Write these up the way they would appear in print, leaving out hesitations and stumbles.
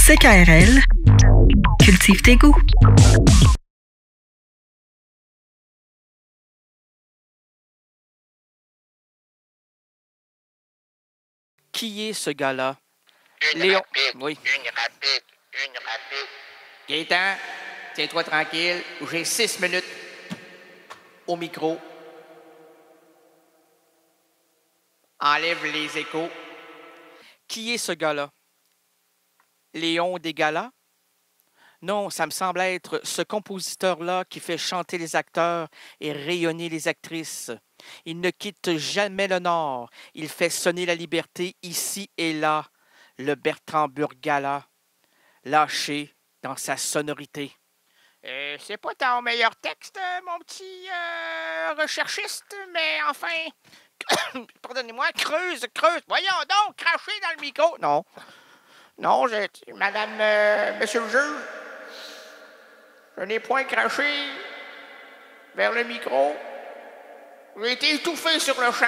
CKRL, cultive tes goûts. Qui est ce gars-là? Une Léon. rapide, Oui. une rapide, une rapide. Gaétan, tiens-toi tranquille. J'ai 6 minutes au micro. Enlève les échos. Qui est ce gars-là? Léon Desgalas? Non, ça me semble être ce compositeur-là qui fait chanter les acteurs et rayonner les actrices. Il ne quitte jamais le Nord. Il fait sonner la liberté ici et là. Le Bertrand Burgala, lâché dans sa sonorité. C'est pas ton meilleur texte, mon petit recherchiste, mais enfin, pardonnez-moi, creuse. Voyons donc, cracher dans le micro. Non, madame, monsieur le juge, je n'ai point craché vers le micro. J'ai été étouffé sur le champ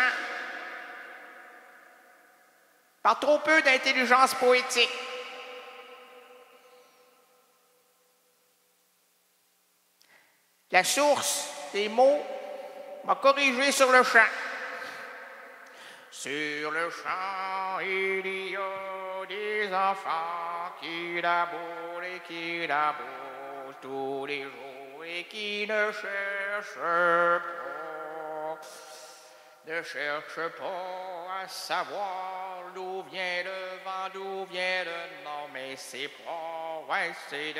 par trop peu d'intelligence poétique. La source des mots m'a corrigé sur le champ. Sur le champ, il y a des enfants qui labourent et qui labourent tous les jours et qui ne cherchent pas à savoir d'où vient le vent, d'où vient le nord, mais c'est procéder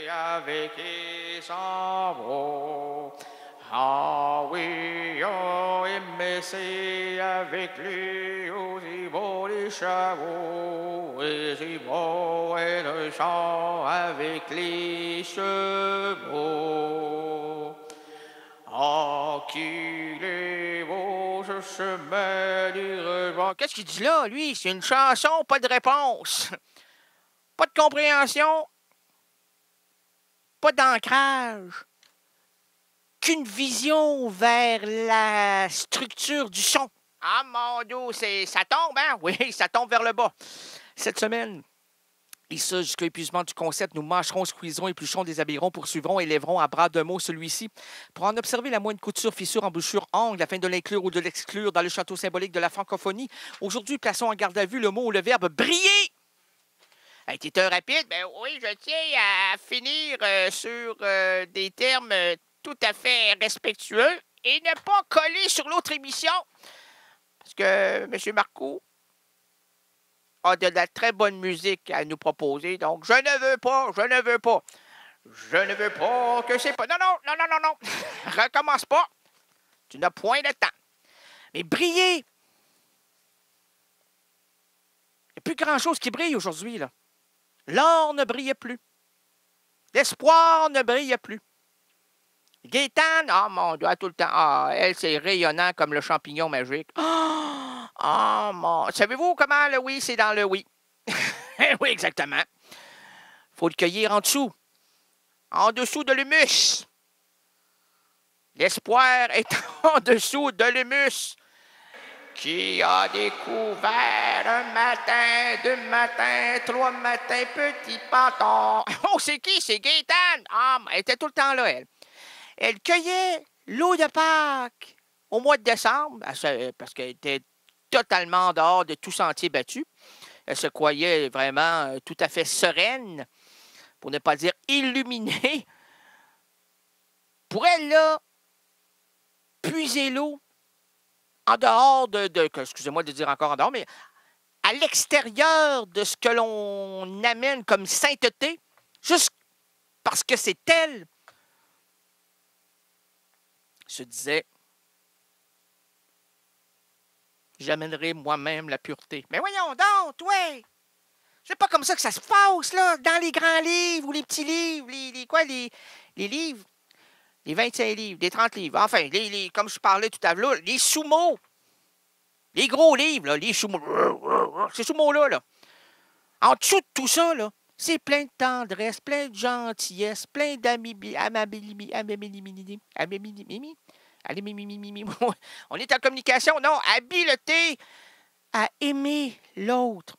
avec et s'en va. Ah oui, oh, mais c'est avec lui aussi beau les chevaux, et c'est beau et le chant avec les chevaux. Ah, qu'il est beau ce chemin du rebond. Qu'est-ce qu'il dit là, lui? C'est une chanson, pas de réponse. Pas de compréhension. Pas d'ancrage. Qu'une vision vers la structure du son. Ah, mon Dieu, ça tombe, hein? Oui, ça tombe vers le bas. Cette semaine, et ça, jusqu'à l'épuisement du concept, nous mâcherons, squeezerons, éplucherons, déshabillerons, poursuivrons, élèverons à bras de mots celui-ci pour en observer la moindre couture, fissure, embouchure, angle, afin de l'inclure ou de l'exclure dans le château symbolique de la francophonie. Aujourd'hui, plaçons en garde à vue le mot ou le verbe briller. Hey, t'es un rapide? Ben oui, je tiens à finir sur des termes tout à fait respectueux et ne pas coller sur l'autre émission. Parce que M. Marcoux a de la très bonne musique à nous proposer. Donc, je ne veux pas que c'est pas... Non. Recommence pas. Tu n'as point de temps. Mais briller. Il n'y a plus grand-chose qui brille aujourd'hui, là. L'or ne brillait plus. L'espoir ne brillait plus. Gaétane, oh mon Dieu, tout le temps. Ah, elle, c'est rayonnant comme le champignon magique. Oh mon... Savez-vous comment le oui, c'est dans le oui? Oui, exactement. Faut le cueillir en dessous. En dessous de l'humus. L'espoir est en dessous de l'humus. Qui a découvert un matin, 2 matins, 3 matins, petit panton. Oh, c'est qui? C'est Gaétane. Ah, elle était tout le temps là, elle. Elle cueillait l'eau de Pâques au mois de décembre, parce qu'elle était totalement en dehors de tout sentier battu. Elle se croyait vraiment tout à fait sereine, pour ne pas dire illuminée. Pour elle, là, puiser l'eau en dehors excusez-moi de dire encore en dehors, mais à l'extérieur de ce que l'on amène comme sainteté, juste parce que c'est elle, se disait, j'amènerai moi-même la pureté. Mais voyons donc, toi! C'est pas comme ça que ça se passe, là, dans les grands livres ou les petits livres, les livres, les 25 livres, les 30 livres, enfin, comme je parlais tout à l'heure, les sous-mots, les gros livres, là, les sous-mots, ces sous-mots-là, là. En dessous de tout ça, là, c'est plein de tendresse, plein de gentillesse, plein on est en communication, non, habileté à aimer l'autre.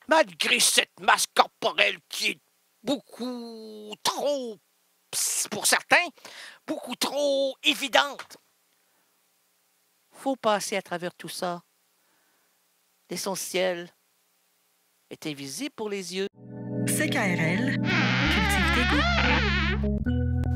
Malgré cette masse corporelle qui est beaucoup trop, pour certains, beaucoup trop évidente. Faut passer à travers tout ça. L'essentiel est invisible pour les yeux. CKRL, cultive tes goûts.